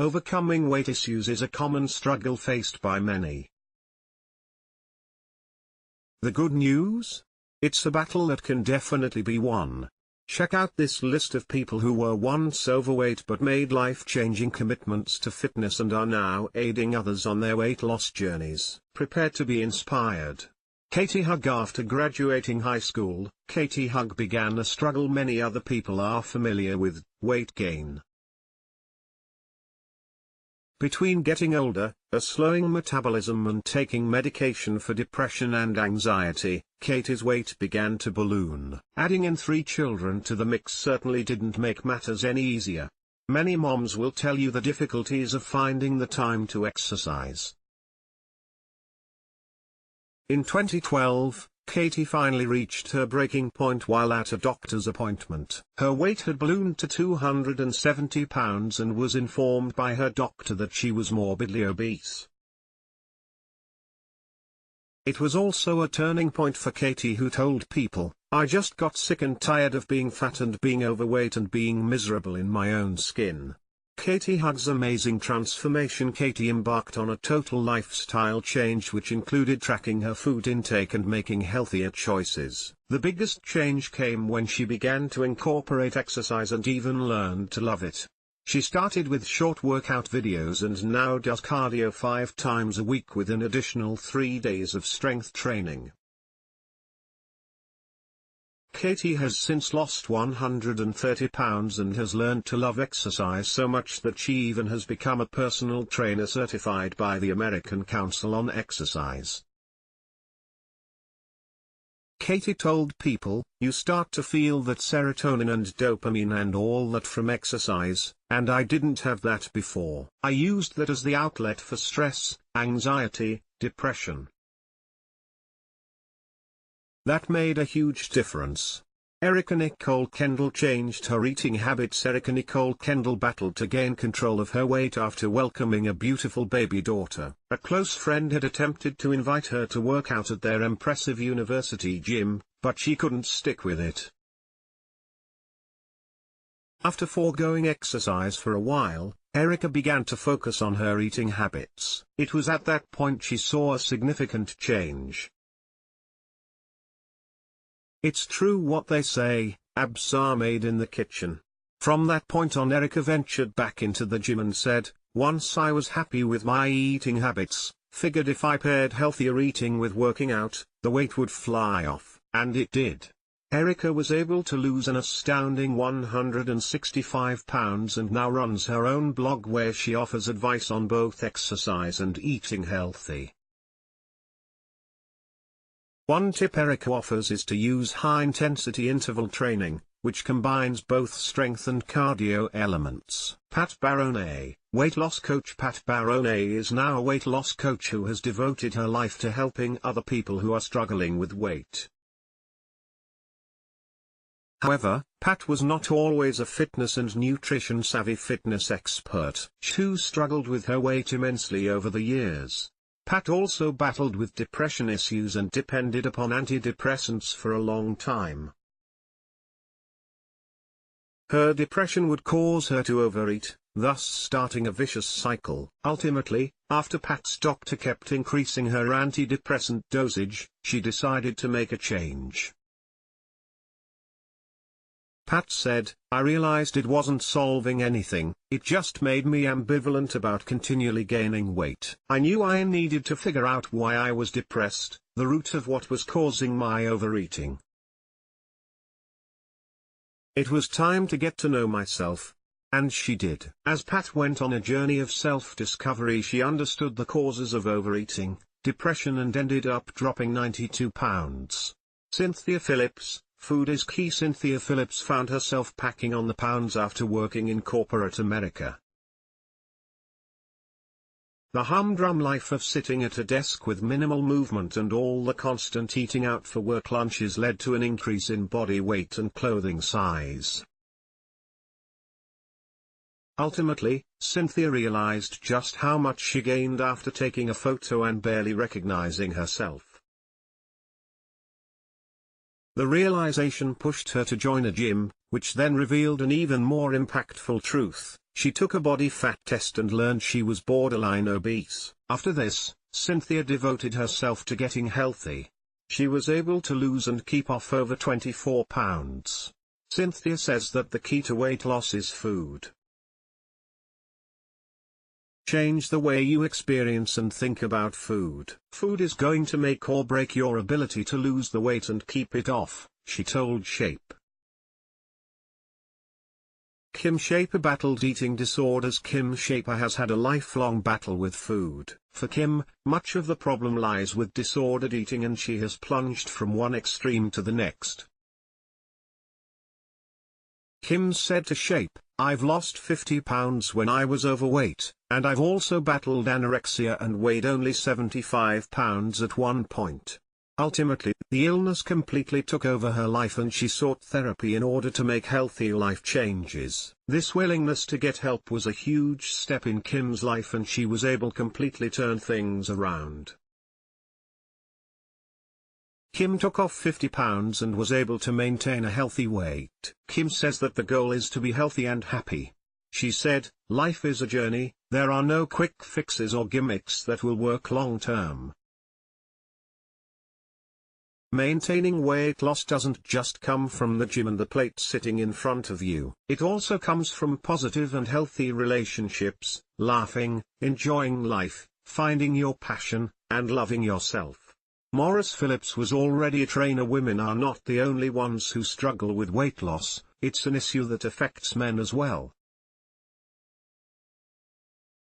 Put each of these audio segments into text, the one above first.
Overcoming weight issues is a common struggle faced by many. The good news? It's a battle that can definitely be won. Check out this list of people who were once overweight but made life-changing commitments to fitness and are now aiding others on their weight loss journeys. Prepare to be inspired. Katie Hugg. After graduating high school, Katie Hugg began a struggle many other people are familiar with: weight gain. Between getting older, a slowing metabolism and taking medication for depression and anxiety, Katie's weight began to balloon. Adding in 3 children to the mix certainly didn't make matters any easier. Many moms will tell you the difficulties of finding the time to exercise. In 2012, Katie finally reached her breaking point while at a doctor's appointment. Her weight had ballooned to 270 pounds and was informed by her doctor that she was morbidly obese. It was also a turning point for Katie, who told people, "I just got sick and tired of being fat and being overweight and being miserable in my own skin." Katie Hugg's amazing transformation. Katie embarked on a total lifestyle change which included tracking her food intake and making healthier choices. The biggest change came when she began to incorporate exercise and even learned to love it. She started with short workout videos and now does cardio 5 times a week with an additional 3 days of strength training. Katie has since lost 130 pounds and has learned to love exercise so much that she even has become a personal trainer certified by the American Council on Exercise. Katie told people, "You start to feel that serotonin and dopamine and all that from exercise, and I didn't have that before. I used that as the outlet for stress, anxiety, depression. That made a huge difference." Erica Nicole Kendall changed her eating habits. Erica Nicole Kendall battled to gain control of her weight after welcoming a beautiful baby daughter. A close friend had attempted to invite her to work out at their impressive university gym, but she couldn't stick with it. After foregoing exercise for a while, Erica began to focus on her eating habits. It was at that point she saw a significant change. It's true what they say, abs are made in the kitchen. From that point on, Erica ventured back into the gym and said, "Once I was happy with my eating habits, figured if I paired healthier eating with working out, the weight would fly off," and it did. Erica was able to lose an astounding 165 pounds and now runs her own blog where she offers advice on both exercise and eating healthy. One tip Erica offers is to use high-intensity interval training, which combines both strength and cardio elements. Pat Barone, weight loss coach. Pat Barone is now a weight loss coach who has devoted her life to helping other people who are struggling with weight. However, Pat was not always a fitness and nutrition-savvy fitness expert. She struggled with her weight immensely over the years. Pat also battled with depression issues and depended upon antidepressants for a long time. Her depression would cause her to overeat, thus starting a vicious cycle. Ultimately, after Pat's doctor kept increasing her antidepressant dosage, she decided to make a change. Pat said, "I realized it wasn't solving anything, it just made me ambivalent about continually gaining weight. I knew I needed to figure out why I was depressed, the root of what was causing my overeating. It was time to get to know myself." And she did. As Pat went on a journey of self-discovery, she understood the causes of overeating, depression, and ended up dropping 92 pounds. Cynthia Phillips, food is key. Cynthia Phillips found herself packing on the pounds after working in corporate America. The humdrum life of sitting at a desk with minimal movement and all the constant eating out for work lunches led to an increase in body weight and clothing size. Ultimately, Cynthia realized just how much she gained after taking a photo and barely recognizing herself. The realization pushed her to join a gym, which then revealed an even more impactful truth. She took a body fat test and learned she was borderline obese. After this, Cynthia devoted herself to getting healthy. She was able to lose and keep off over 24 pounds. Cynthia says that the key to weight loss is food. Change the way you experience and think about food. Food is going to make or break your ability to lose the weight and keep it off, she told Shape. Kim Shaper battled eating disorders. Kim Shaper has had a lifelong battle with food. For Kim, much of the problem lies with disordered eating, and she has plunged from one extreme to the next. Kim said to Shape, "I've lost 50 pounds when I was overweight, and I've also battled anorexia and weighed only 75 pounds at one point. Ultimately, the illness completely took over her life and she sought therapy in order to make healthy life changes. This willingness to get help was a huge step in Kim's life, and she was able to completely turn things around." Kim took off 50 pounds and was able to maintain a healthy weight. Kim says that the goal is to be healthy and happy. She said, "Life is a journey, there are no quick fixes or gimmicks that will work long term. Maintaining weight loss doesn't just come from the gym and the plate sitting in front of you. It also comes from positive and healthy relationships, laughing, enjoying life, finding your passion, and loving yourself." Maurice Phillips was already a trainer. Women are not the only ones who struggle with weight loss, it's an issue that affects men as well.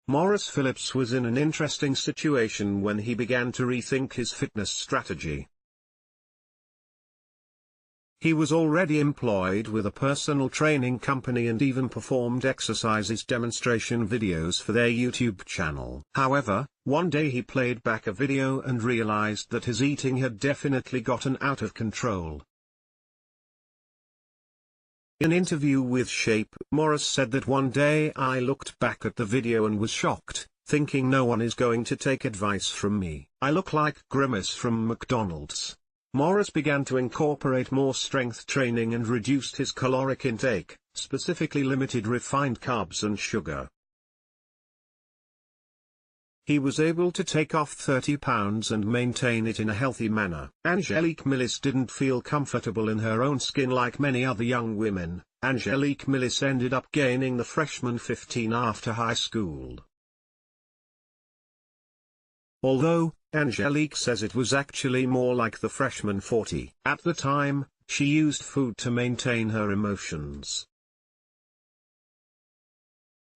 Maurice Phillips was in an interesting situation when he began to rethink his fitness strategy. He was already employed with a personal training company and even performed exercises demonstration videos for their YouTube channel. However, one day he played back a video and realized that his eating had definitely gotten out of control. In an interview with Shape, Maurice said that one day I looked back at the video and was shocked, thinking no one is going to take advice from me. I look like Grimace from McDonald's. Maurice began to incorporate more strength training and reduced his caloric intake, specifically limited refined carbs and sugar. He was able to take off 30 pounds and maintain it in a healthy manner. Angelique Millis didn't feel comfortable in her own skin like many other young women. Angelique Millis ended up gaining the freshman 15 after high school. Although, Angelique says it was actually more like the freshman 40. At the time, she used food to maintain her emotions.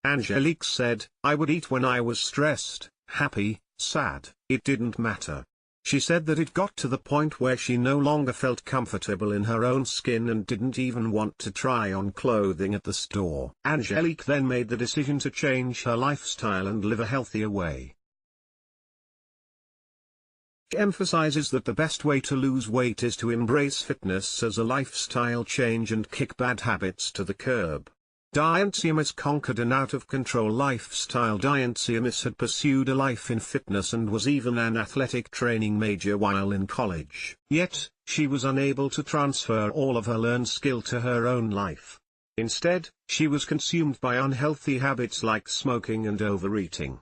Angelique said, "I would eat when I was stressed, happy, sad, it didn't matter." She said that it got to the point where she no longer felt comfortable in her own skin and didn't even want to try on clothing at the store. Angelique then made the decision to change her lifestyle and live a healthier way. She emphasizes that the best way to lose weight is to embrace fitness as a lifestyle change and kick bad habits to the curb. Diane Siamis conquered an out-of-control lifestyle. Diane Siamis had pursued a life in fitness and was even an athletic training major while in college. Yet, she was unable to transfer all of her learned skill to her own life. Instead, she was consumed by unhealthy habits like smoking and overeating.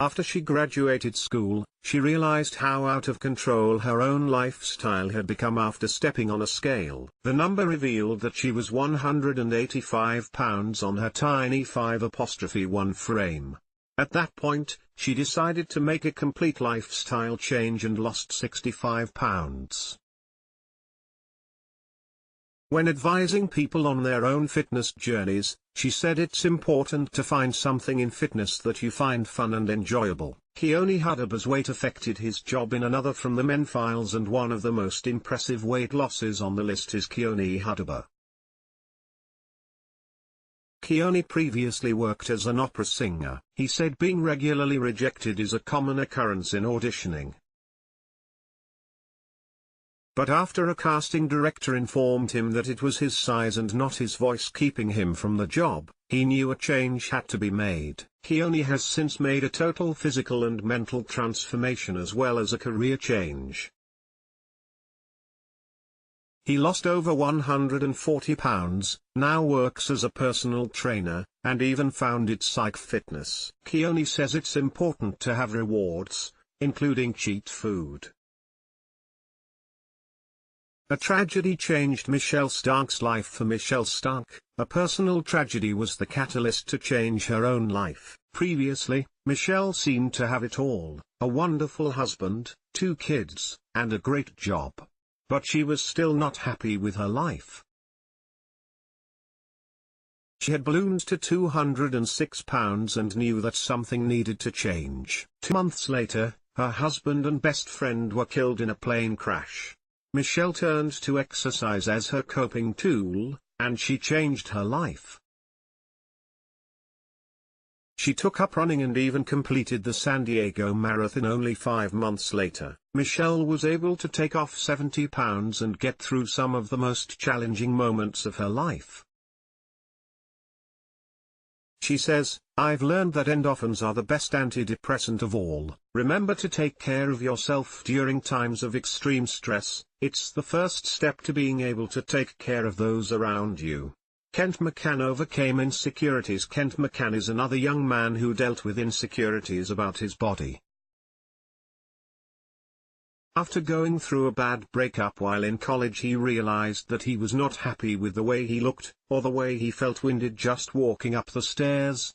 After she graduated school, she realized how out of control her own lifestyle had become after stepping on a scale. The number revealed that she was 185 pounds on her tiny 5'1" frame. At that point, she decided to make a complete lifestyle change and lost 65 pounds. When advising people on their own fitness journeys, she said it's important to find something in fitness that you find fun and enjoyable. Keone Hudaba's weight affected his job in another from the Men Files, and one of the most impressive weight losses on the list is Keone Hudaba. Keone previously worked as an opera singer. He said being regularly rejected is a common occurrence in auditioning. But after a casting director informed him that it was his size and not his voice keeping him from the job, he knew a change had to be made. Keone has since made a total physical and mental transformation as well as a career change. He lost over 140 pounds, now works as a personal trainer, and even founded Psych Fitness. Keone says it's important to have rewards, including cheat food. A tragedy changed Michelle Stark's life. For Michelle Stark, a personal tragedy was the catalyst to change her own life. Previously, Michelle seemed to have it all: a wonderful husband, 2 kids, and a great job. But she was still not happy with her life. She had ballooned to 206 pounds and knew that something needed to change. 2 months later, her husband and best friend were killed in a plane crash. Michelle turned to exercise as her coping tool, and she changed her life. She took up running and even completed the San Diego Marathon only 5 months later. Michelle was able to take off 70 pounds and get through some of the most challenging moments of her life. She says, "I've learned that endorphins are the best antidepressant of all. Remember to take care of yourself during times of extreme stress. It's the first step to being able to take care of those around you." Kent McCann overcame insecurities. Kent McCann is another young man who dealt with insecurities about his body. After going through a bad breakup while in college, he realized that he was not happy with the way he looked, or the way he felt winded just walking up the stairs.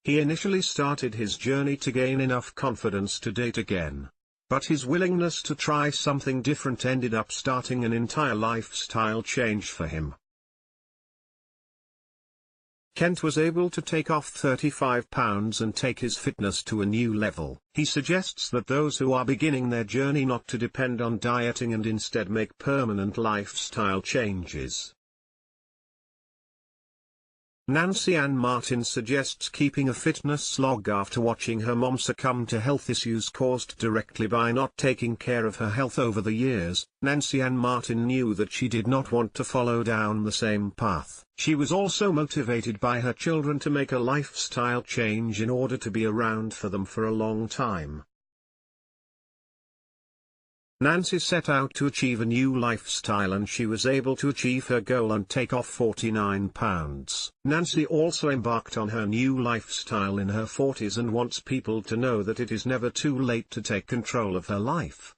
He initially started his journey to gain enough confidence to date again. But his willingness to try something different ended up starting an entire lifestyle change for him. Kent was able to take off 35 pounds and take his fitness to a new level. He suggests that those who are beginning their journey not to depend on dieting and instead make permanent lifestyle changes. Nancy Ann Martin suggests keeping a fitness log after watching her mom succumb to health issues caused directly by not taking care of her health over the years. Nancy Ann Martin knew that she did not want to follow down the same path. She was also motivated by her children to make a lifestyle change in order to be around for them for a long time. Nancy set out to achieve a new lifestyle and she was able to achieve her goal and take off 49 pounds. Nancy also embarked on her new lifestyle in her 40s and wants people to know that it is never too late to take control of her life.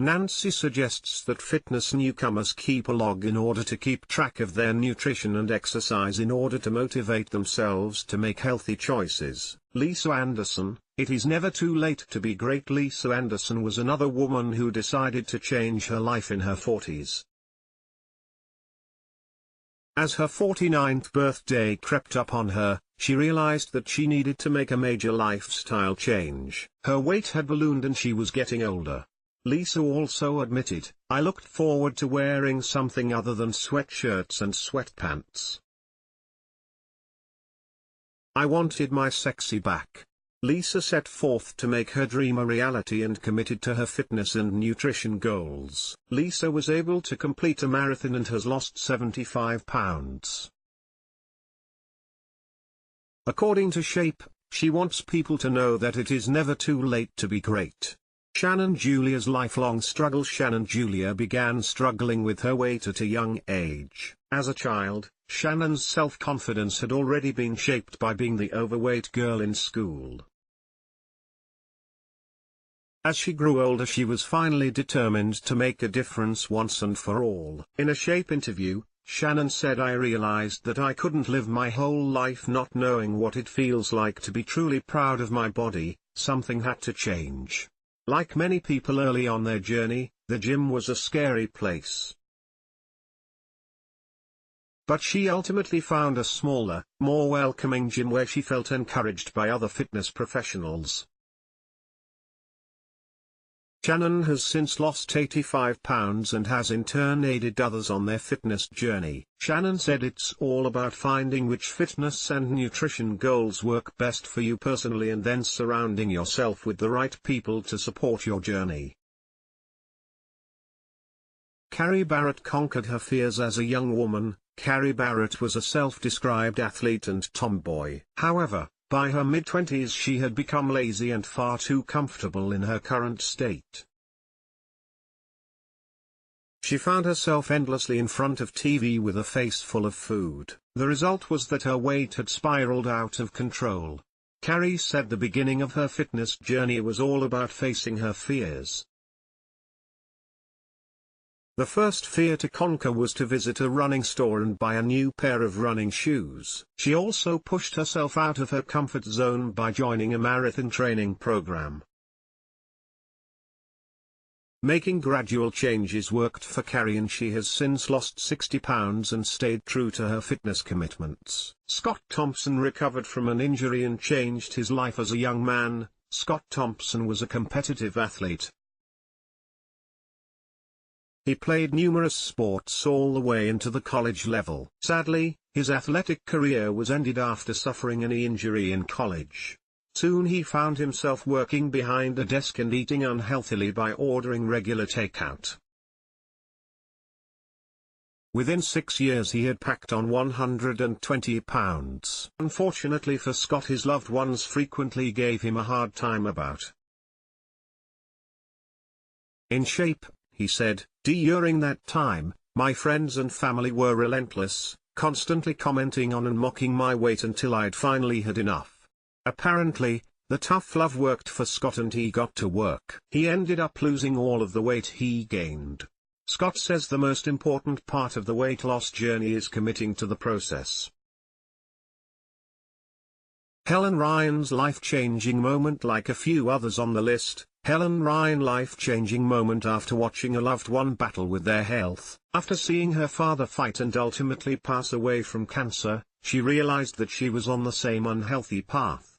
Nancy suggests that fitness newcomers keep a log in order to keep track of their nutrition and exercise in order to motivate themselves to make healthy choices. Lisa Anderson, it is never too late to be great. Lisa Anderson was another woman who decided to change her life in her 40s. As her 49th birthday crept up on her, she realized that she needed to make a major lifestyle change. Her weight had ballooned and she was getting older. Lisa also admitted, "I looked forward to wearing something other than sweatshirts and sweatpants. I wanted my sexy back." Lisa set forth to make her dream a reality and committed to her fitness and nutrition goals. Lisa was able to complete a marathon and has lost 75 pounds. According to Shape, she wants people to know that it is never too late to be great. Shannon Julia's lifelong struggle. Shannon Julia began struggling with her weight at a young age. As a child, Shannon's self-confidence had already been shaped by being the overweight girl in school. As she grew older, she was finally determined to make a difference once and for all. In a Shape interview, Shannon said, "I realized that I couldn't live my whole life not knowing what it feels like to be truly proud of my body. Something had to change." Like many people early on their journey, the gym was a scary place. But she ultimately found a smaller, more welcoming gym where she felt encouraged by other fitness professionals. Shannon has since lost 85 pounds and has in turn aided others on their fitness journey. Shannon said, "It's all about finding which fitness and nutrition goals work best for you personally and then surrounding yourself with the right people to support your journey." Carrie Barrett conquered her fears as a young woman. Carrie Barrett was a self-described athlete and tomboy. However, By her mid-20s she had become lazy and far too comfortable in her current state. She found herself endlessly in front of TV with a face full of food. The result was that her weight had spiraled out of control. Carrie said the beginning of her fitness journey was all about facing her fears. The first fear to conquer was to visit a running store and buy a new pair of running shoes. She also pushed herself out of her comfort zone by joining a marathon training program. Making gradual changes worked for Carrie, and she has since lost 60 pounds and stayed true to her fitness commitments. Scott Thompson recovered from an injury and changed his life as a young man. Scott Thompson was a competitive athlete. He played numerous sports all the way into the college level. Sadly, his athletic career was ended after suffering a knee injury in college. Soon he found himself working behind a desk and eating unhealthily by ordering regular takeout. Within 6 years he had packed on 120 pounds. Unfortunately for Scott, his loved ones frequently gave him a hard time about "in shape," he said. During that time, my friends and family were relentless, constantly commenting on and mocking my weight until I'd finally had enough. Apparently, the tough love worked for Scott and he got to work. He ended up losing all of the weight he gained. Scott says the most important part of the weight loss journey is committing to the process. Helen Ryan's life-changing moment. Like a few others on the list, Helen Ryan life-changing moment after watching a loved one battle with their health. After seeing her father fight and ultimately pass away from cancer, she realized that she was on the same unhealthy path.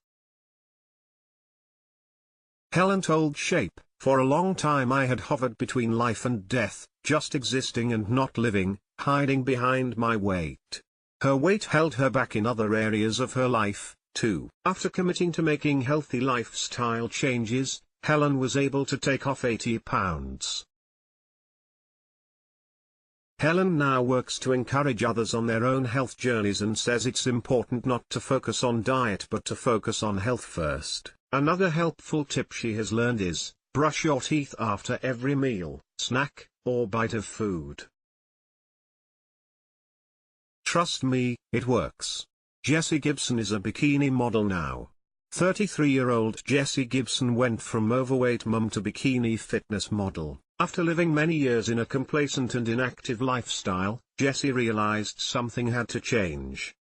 Helen told Shape, "For a long time I had hovered between life and death, just existing and not living, hiding behind my weight." Her weight held her back in other areas of her life, too. After committing to making healthy lifestyle changes, Helen was able to take off 80 pounds. Helen now works to encourage others on their own health journeys and says it's important not to focus on diet but to focus on health first. Another helpful tip she has learned is, brush your teeth after every meal, snack, or bite of food. Trust me, it works. Jessie Gibson is a bikini model now. 33-year-old Jessie Gibson went from overweight mum to bikini fitness model. After living many years in a complacent and inactive lifestyle, Jessie realized something had to change.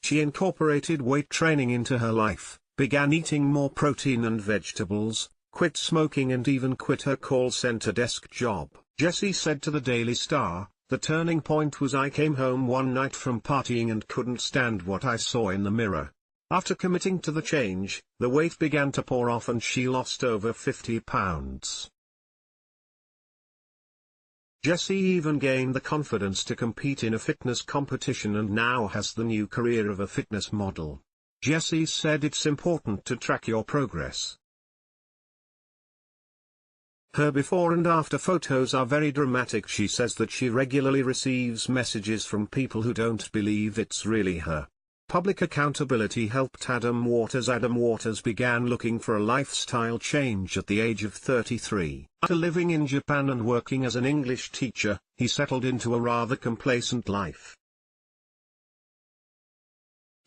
She incorporated weight training into her life, began eating more protein and vegetables, quit smoking and even quit her call center desk job. Jessie said to the Daily Star, "The turning point was I came home one night from partying and couldn't stand what I saw in the mirror. After committing to the change, the weight began to pour off and she lost over 50 pounds. Jessie even gained the confidence to compete in a fitness competition and now has the new career of a fitness model. Jessie said it's important to track your progress. Her before and after photos are very dramatic. She says that she regularly receives messages from people who don't believe it's really her. Public accountability helped Adam Waters. Adam Waters began looking for a lifestyle change at the age of 33. After living in Japan and working as an English teacher, he settled into a rather complacent life.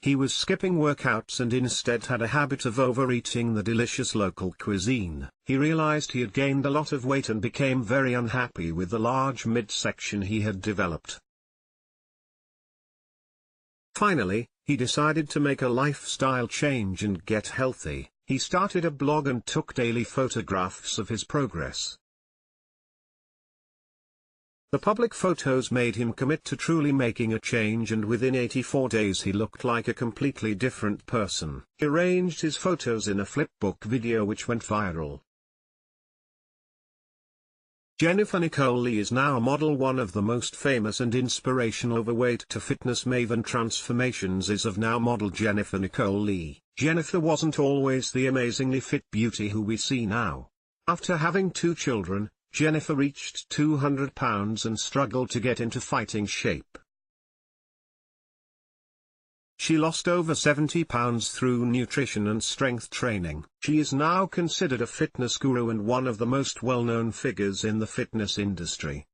He was skipping workouts and instead had a habit of overeating the delicious local cuisine. He realized he had gained a lot of weight and became very unhappy with the large midsection he had developed. Finally, he decided to make a lifestyle change and get healthy. He started a blog and took daily photographs of his progress. The public photos made him commit to truly making a change, and within 84 days he looked like a completely different person. He arranged his photos in a flipbook video which went viral. Jennifer Nicole Lee is now a model. One of the most famous and inspirational overweight to fitness maven transformations is of now model Jennifer Nicole Lee. Jennifer wasn't always the amazingly fit beauty who we see now. After having 2 children, Jennifer reached 200 pounds and struggled to get into fighting shape. She lost over 70 pounds through nutrition and strength training. She is now considered a fitness guru and one of the most well-known figures in the fitness industry.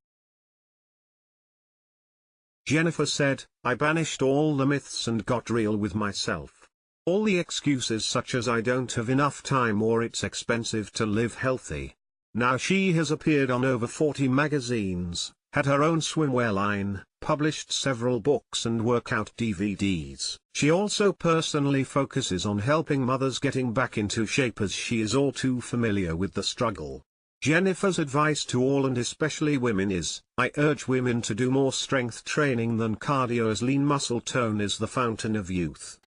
Jennifer said, "I banished all the myths and got real with myself. All the excuses such as I don't have enough time or it's expensive to live healthy." Now she has appeared on over 40 magazines, had her own swimwear line, published several books and workout DVDs. She also personally focuses on helping mothers getting back into shape as she is all too familiar with the struggle. Jennifer's advice to all and especially women is, "I urge women to do more strength training than cardio as lean muscle tone is the fountain of youth."